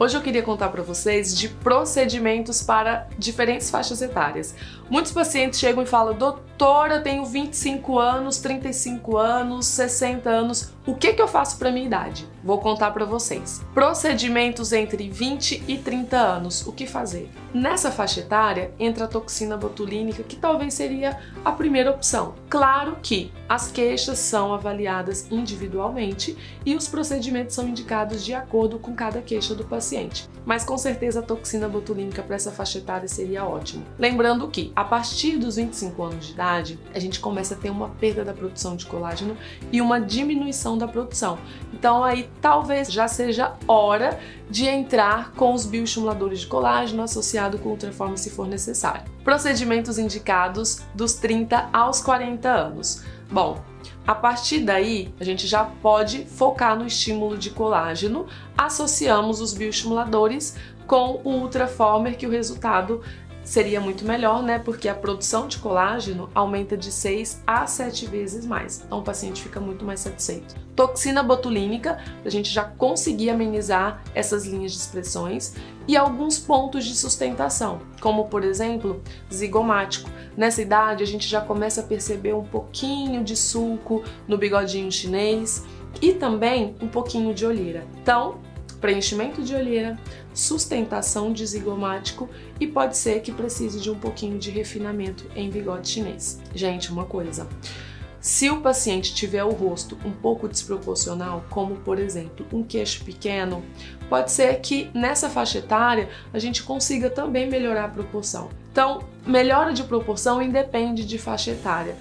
Hoje eu queria contar para vocês de procedimentos para diferentes faixas etárias. Muitos pacientes chegam e falam: doutora, eu tenho 25 anos, 35 anos, 60 anos, o que eu faço para minha idade? Vou contar para vocês. Procedimentos entre 20 e 30 anos, o que fazer? Nessa faixa etária entra a toxina botulínica, que talvez seria a primeira opção. Claro que as queixas são avaliadas individualmente e os procedimentos são indicados de acordo com cada queixa do paciente. Mas com certeza a toxina botulínica para essa faixa etária seria ótimo. Lembrando que a partir dos 25 anos de idade, a gente começa a ter uma perda da produção de colágeno e uma diminuição da produção. Então aí talvez já seja hora de entrar com os bioestimuladores de colágeno associado com Ultraform se for necessário. Procedimentos indicados dos 30 aos 40 anos. Bom, a partir daí, a gente já pode focar no estímulo de colágeno, associamos os bioestimuladores com o Ultraformer, que o resultado seria muito melhor, né? Porque a produção de colágeno aumenta de 6 a 7 vezes mais. Então o paciente fica muito mais satisfeito. Toxina botulínica, para a gente já conseguir amenizar essas linhas de expressões, e alguns pontos de sustentação, como por exemplo, zigomático. Nessa idade a gente já começa a perceber um pouquinho de sulco no bigodinho chinês e também um pouquinho de olheira. Então, preenchimento de olheira, sustentação de zigomático e pode ser que precise de um pouquinho de refinamento em bigode chinês. Gente, uma coisa, se o paciente tiver o rosto um pouco desproporcional, como por exemplo um queixo pequeno, pode ser que nessa faixa etária a gente consiga também melhorar a proporção. Então, melhora de proporção independe de faixa etária.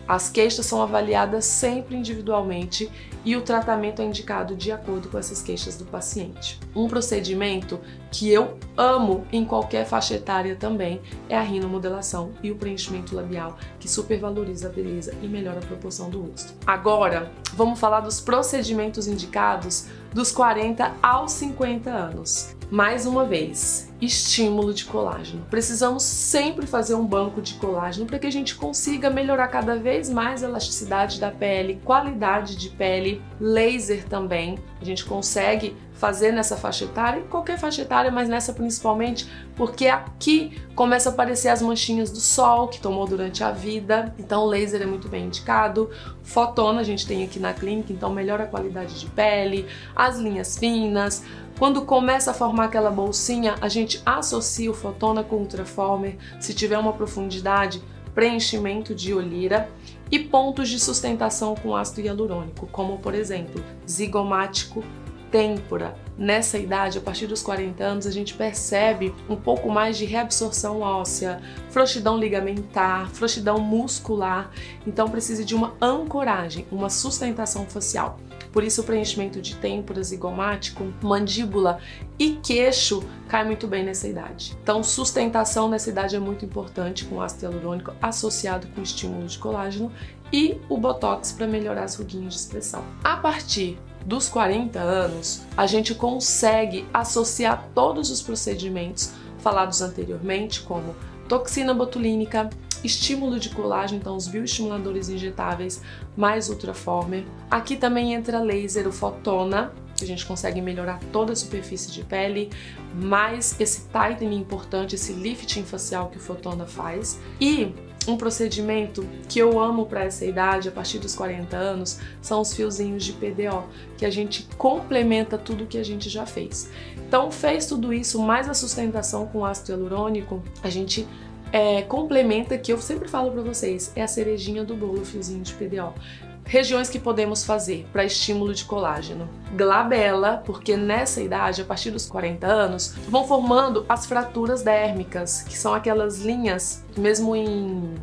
As queixas são avaliadas sempre individualmente e o tratamento é indicado de acordo com essas queixas do paciente. Um procedimento que eu amo em qualquer faixa etária também é a rinomodelação e o preenchimento labial, que supervaloriza a beleza e melhora a proporção do rosto. Agora, vamos falar dos procedimentos indicados dos 40 aos 50 anos. Mais uma vez, estímulo de colágeno. Precisamos sempre fazer um banco de colágeno para que a gente consiga melhorar cada vez mais a elasticidade da pele, qualidade de pele, laser também. A gente consegue fazer nessa faixa etária, em qualquer faixa etária, mas nessa principalmente, porque aqui começa a aparecer as manchinhas do sol que tomou durante a vida, então o laser é muito bem indicado. Fotona a gente tem aqui na clínica, então melhora a qualidade de pele, as linhas finas. Quando começa a formar aquela bolsinha, a gente associa o Fotona com o Ultraformer. Se tiver uma profundidade, preenchimento de olheira e pontos de sustentação com ácido hialurônico, como por exemplo, zigomático, têmpora. Nessa idade, a partir dos 40 anos, a gente percebe um pouco mais de reabsorção óssea, frouxidão ligamentar, frouxidão muscular, então precisa de uma ancoragem, uma sustentação facial. Por isso o preenchimento de têmpora, zigomático, mandíbula e queixo cai muito bem nessa idade. Então sustentação nessa idade é muito importante, com ácido hialurônico associado com estímulo de colágeno e o botox para melhorar as ruguinhas de expressão. A partir dos 40 anos, a gente consegue associar todos os procedimentos falados anteriormente, como toxina botulínica, estímulo de colágeno, então os bioestimuladores injetáveis, mais Ultraformer. Aqui também entra laser, o Fotona, que a gente consegue melhorar toda a superfície de pele, mais esse tightening importante, esse lifting facial que o Fotona faz. E um procedimento que eu amo para essa idade, a partir dos 40 anos, são os fiozinhos de PDO, que a gente complementa tudo que a gente já fez. Então, fez tudo isso, mais a sustentação com ácido hialurônico, a gente complementa, que eu sempre falo para vocês, é a cerejinha do bolo, o fiozinho de PDO. Regiões que podemos fazer para estímulo de colágeno. Glabela, porque nessa idade, a partir dos 40 anos, vão formando as fraturas dérmicas, que são aquelas linhas, mesmo em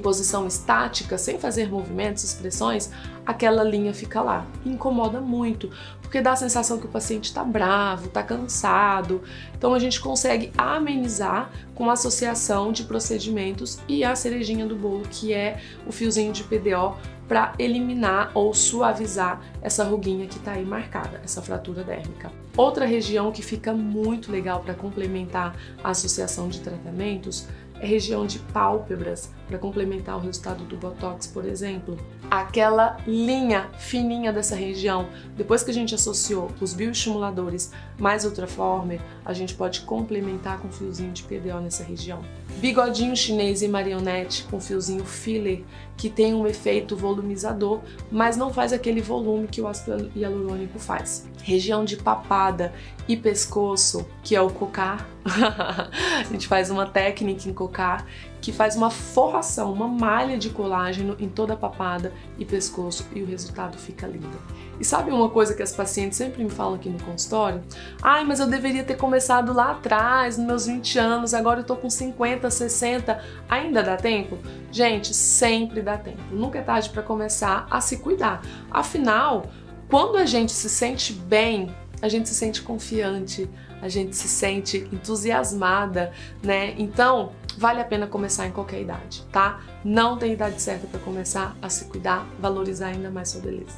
posição estática, sem fazer movimentos, expressões, aquela linha fica lá. Incomoda muito, porque dá a sensação que o paciente está bravo, está cansado. Então a gente consegue amenizar com a associação de procedimentos e a cerejinha do bolo, que é o fiozinho de PDO, para eliminar ou suavizar essa ruguinha que está aí marcada, essa fratura dérmica. Outra região que fica muito legal para complementar a associação de tratamentos é a região de pálpebras, para complementar o resultado do Botox, por exemplo, aquela linha fininha dessa região, depois que a gente associou os bioestimuladores mais Ultraformer, a gente pode complementar com fiozinho de PDO nessa região. Bigodinho chinês e marionete com fiozinho filler, que tem um efeito volumizador, mas não faz aquele volume que o ácido hialurônico faz. Região de papada e pescoço, que é o cocar. A gente faz uma técnica em cocar que faz uma forração, uma malha de colágeno em toda a papada e pescoço, e o resultado fica lindo. E sabe uma coisa que as pacientes sempre me falam aqui no consultório? Ai, mas eu deveria ter começado lá atrás, nos meus 20 anos, agora eu tô com 50, 60, ainda dá tempo? Gente, sempre dá tempo. Nunca é tarde para começar a se cuidar. Afinal, quando a gente se sente bem, a gente se sente confiante, a gente se sente entusiasmada, né? Então, vale a pena começar em qualquer idade, tá? Não tem idade certa para começar a se cuidar, valorizar ainda mais sua beleza.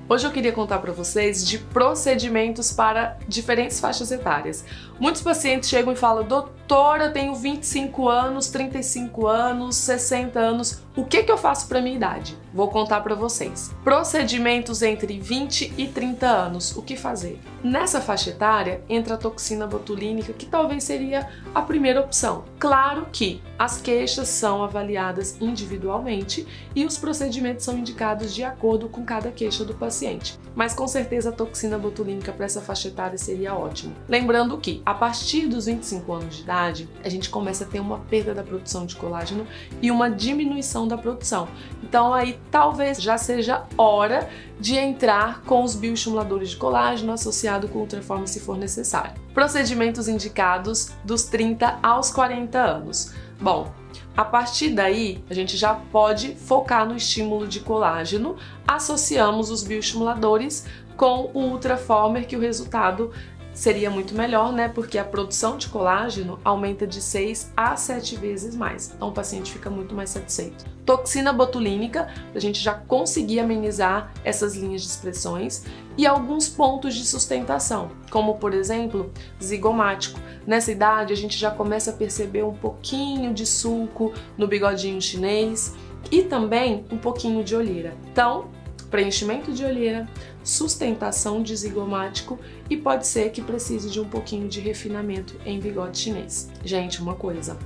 Hoje eu queria contar para vocês de procedimentos para diferentes faixas etárias. Muitos pacientes chegam e falam: doutora, eu tenho 25 anos, 35 anos, 60 anos, o que eu faço para minha idade? Vou contar para vocês. Procedimentos entre 20 e 30 anos, o que fazer? Nessa faixa etária entra a toxina botulínica, que talvez seria a primeira opção. Claro que as queixas são avaliadas individualmente e os procedimentos são indicados de acordo com cada queixa do paciente. Mas com certeza a toxina botulínica para essa faixa etária seria ótimo. Lembrando que a partir dos 25 anos de idade, a gente começa a ter uma perda da produção de colágeno e uma diminuição da produção. Então aí talvez já seja hora de entrar com os bioestimuladores de colágeno associado com o Ultraformer se for necessário. Procedimentos indicados dos 30 aos 40 anos. Bom, a partir daí, a gente já pode focar no estímulo de colágeno, associamos os bioestimuladores com o Ultraformer, que o resultado seria muito melhor, né? Porque a produção de colágeno aumenta de 6 a 7 vezes mais. Então o paciente fica muito mais satisfeito. Toxina botulínica, para a gente já conseguir amenizar essas linhas de expressões, e alguns pontos de sustentação, como por exemplo, zigomático. Nessa idade a gente já começa a perceber um pouquinho de sulco no bigodinho chinês e também um pouquinho de olheira. Então, preenchimento de olheira, sustentação de zigomático, e pode ser que precise de um pouquinho de refinamento em bigode chinês. Gente, uma coisa,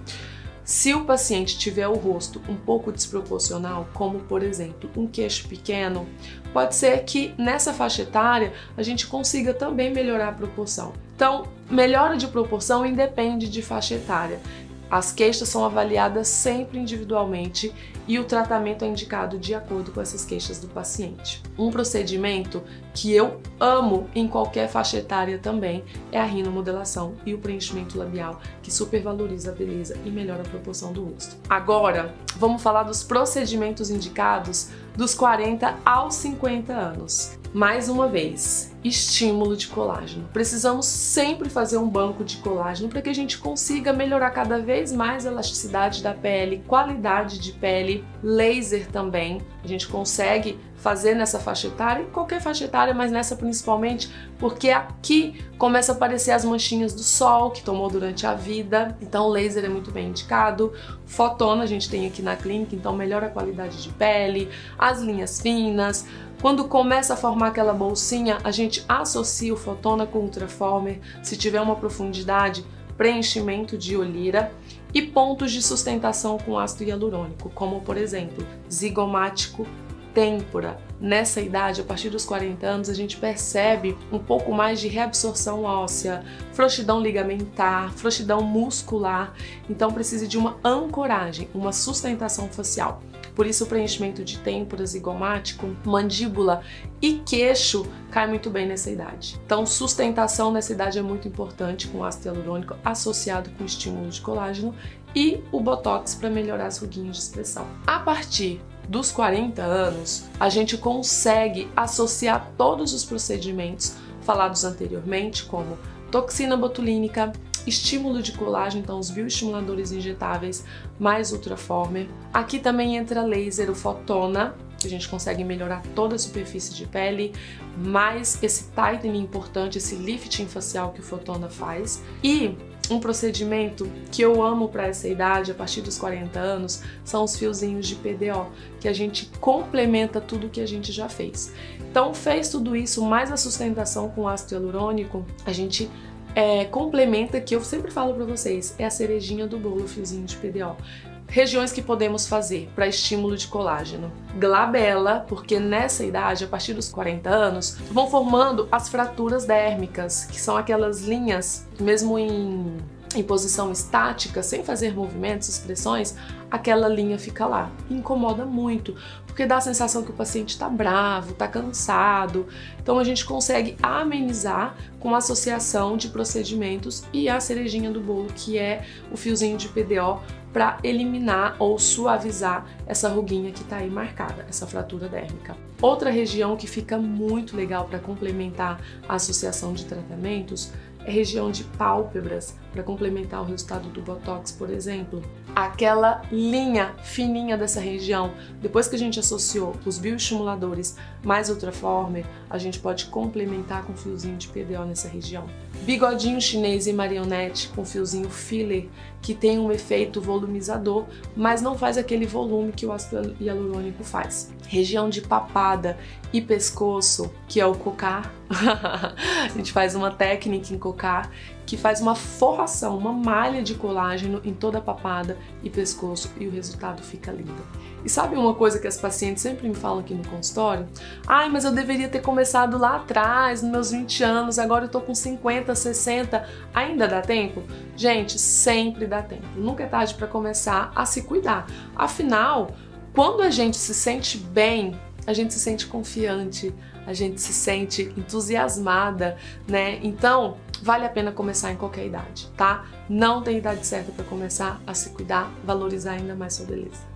se o paciente tiver o rosto um pouco desproporcional, como por exemplo um queixo pequeno, pode ser que nessa faixa etária a gente consiga também melhorar a proporção. Então, melhora de proporção independe de faixa etária. As queixas são avaliadas sempre individualmente e o tratamento é indicado de acordo com essas queixas do paciente. Um procedimento que eu amo em qualquer faixa etária também é a rinomodelação e o preenchimento labial, que supervaloriza a beleza e melhora a proporção do rosto. Agora, vamos falar dos procedimentos indicados dos 40 aos 50 anos. Mais uma vez, estímulo de colágeno. Precisamos sempre fazer um banco de colágeno para que a gente consiga melhorar cada vez mais a elasticidade da pele, qualidade de pele, laser também. A gente consegue fazer nessa faixa etária, em qualquer faixa etária, mas nessa principalmente, porque aqui começa a aparecer as manchinhas do sol que tomou durante a vida, então o laser é muito bem indicado. Fotona a gente tem aqui na clínica, então melhora a qualidade de pele, as linhas finas. Quando começa a formar aquela bolsinha, a gente associa o Fotona com o Ultraformer. Se tiver uma profundidade, preenchimento de olheira e pontos de sustentação com ácido hialurônico, como por exemplo, zigomático, têmpora. Nessa idade, a partir dos 40 anos, a gente percebe um pouco mais de reabsorção óssea, frouxidão ligamentar, frouxidão muscular, então precisa de uma ancoragem, uma sustentação facial. Por isso o preenchimento de têmpora, zigomático, mandíbula e queixo cai muito bem nessa idade. Então sustentação nessa idade é muito importante, com ácido hialurônico associado com estímulo de colágeno e o Botox para melhorar as ruguinhas de expressão. A partir dos 40 anos, a gente consegue associar todos os procedimentos falados anteriormente, como toxina botulínica, estímulo de colágeno, então os bioestimuladores injetáveis mais Ultraformer. Aqui também entra laser, o Fotona, que a gente consegue melhorar toda a superfície de pele, mais esse tightening importante, esse lifting facial que o Fotona faz. E um procedimento que eu amo para essa idade, a partir dos 40 anos, são os fiozinhos de PDO, que a gente complementa tudo que a gente já fez. Então, fez tudo isso, mais a sustentação com ácido hialurônico, a gente complementa, que eu sempre falo para vocês, é a cerejinha do bolo, o fiozinho de PDO. Regiões que podemos fazer para estímulo de colágeno. Glabela, porque nessa idade, a partir dos 40 anos, vão formando as fraturas dérmicas, que são aquelas linhas, mesmo em posição estática, sem fazer movimentos, expressões, aquela linha fica lá. Incomoda muito, porque dá a sensação que o paciente está bravo, está cansado. Então a gente consegue amenizar com a associação de procedimentos e a cerejinha do bolo, que é o fiozinho de PDO, para eliminar ou suavizar essa ruguinha que está aí marcada, essa fratura dérmica. Outra região que fica muito legal para complementar a associação de tratamentos é a região de pálpebras, para complementar o resultado do Botox, por exemplo. Aquela linha fininha dessa região, depois que a gente associou os bioestimuladores mais Ultraformer, a gente pode complementar com fiozinho de PDO nessa região. Bigodinho chinês e marionete com fiozinho filler, que tem um efeito volumizador, mas não faz aquele volume que o ácido hialurônico faz. Região de papada e pescoço, que é o cocar. A gente faz uma técnica em cocar que faz uma forração, uma malha de colágeno em toda a papada e pescoço, e o resultado fica lindo. E sabe uma coisa que as pacientes sempre me falam aqui no consultório? Ai, mas eu deveria ter começado lá atrás, nos meus 20 anos, agora eu tô com 50, 60, ainda dá tempo? Gente, sempre dá tempo. Nunca é tarde para começar a se cuidar. Afinal, quando a gente se sente bem, a gente se sente confiante, a gente se sente entusiasmada, né? Então, vale a pena começar em qualquer idade, tá? Não tem idade certa para começar a se cuidar, valorizar ainda mais sua beleza.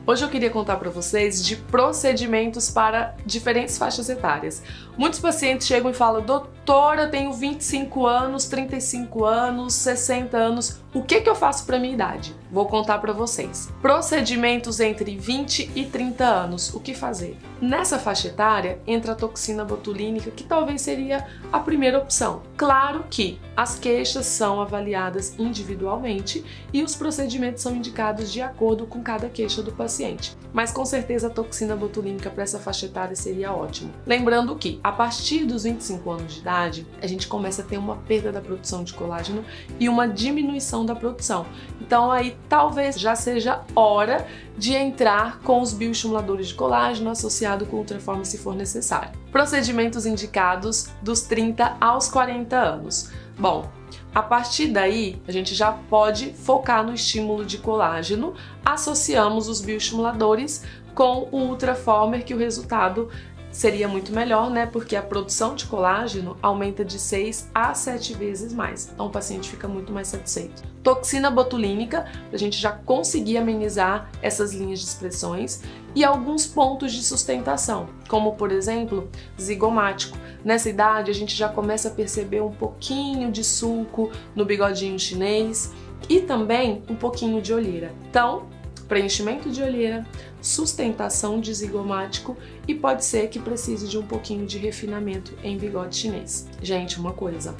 Hoje eu queria contar para vocês de procedimentos para diferentes faixas etárias. Muitos pacientes chegam e falam: doutora, eu tenho 25 anos, 35 anos, 60 anos, o que eu faço para minha idade? Vou contar para vocês. Procedimentos entre 20 e 30 anos, o que fazer? Nessa faixa etária entra a toxina botulínica, que talvez seria a primeira opção. Claro que as queixas são avaliadas individualmente e os procedimentos são indicados de acordo com cada queixa do paciente. Mas com certeza a toxina botulínica para essa faixa etária seria ótimo. Lembrando que a partir dos 25 anos de idade, a gente começa a ter uma perda da produção de colágeno e uma diminuição da produção. Então aí talvez já seja hora de entrar com os bioestimuladores de colágeno associado com Ultraformer se for necessário. Procedimentos indicados dos 30 aos 40 anos. Bom, a partir daí, a gente já pode focar no estímulo de colágeno, associamos os bioestimuladores com o Ultraformer, que o resultado seria muito melhor, né? Porque a produção de colágeno aumenta de 6 a 7 vezes mais. Então o paciente fica muito mais satisfeito. Toxina botulínica, para a gente já conseguir amenizar essas linhas de expressões, e alguns pontos de sustentação, como por exemplo, zigomático. Nessa idade a gente já começa a perceber um pouquinho de sulco no bigodinho chinês e também um pouquinho de olheira. Então, preenchimento de olheira, sustentação de zigomático e pode ser que precise de um pouquinho de refinamento em bigode chinês. Gente, uma coisa,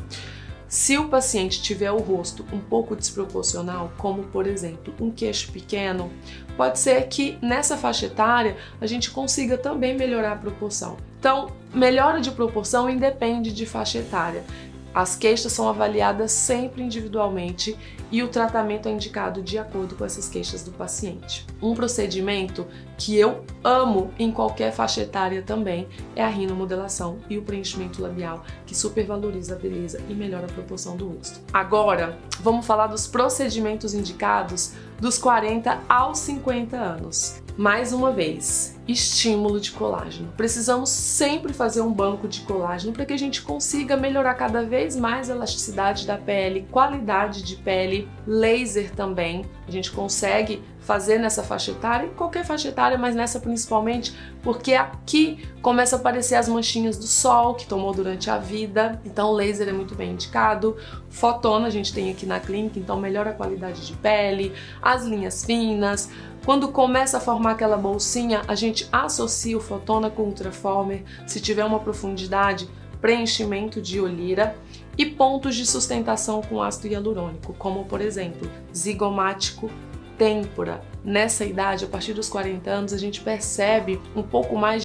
se o paciente tiver o rosto um pouco desproporcional, como por exemplo um queixo pequeno, pode ser que nessa faixa etária a gente consiga também melhorar a proporção. Então, melhora de proporção independe de faixa etária. As queixas são avaliadas sempre individualmente e o tratamento é indicado de acordo com essas queixas do paciente. Um procedimento que eu amo em qualquer faixa etária também é a rinomodelação e o preenchimento labial, que supervaloriza a beleza e melhora a proporção do rosto. Agora, vamos falar dos procedimentos indicados dos 40 aos 50 anos. Mais uma vez, estímulo de colágeno. Precisamos sempre fazer um banco de colágeno para que a gente consiga melhorar cada vez mais a elasticidade da pele, qualidade de pele, laser também. A gente consegue fazer nessa faixa etária, em qualquer faixa etária, mas nessa principalmente, porque aqui começa a aparecer as manchinhas do sol que tomou durante a vida, então o laser é muito bem indicado. Fotona a gente tem aqui na clínica, então melhora a qualidade de pele, as linhas finas. Quando começa a formar aquela bolsinha, a gente associa o Fotona com o Ultraformer. Se tiver uma profundidade, preenchimento de olheira e pontos de sustentação com ácido hialurônico, como por exemplo, zigomático, têmpora. Nessa idade, a partir dos 40 anos, a gente percebe um pouco mais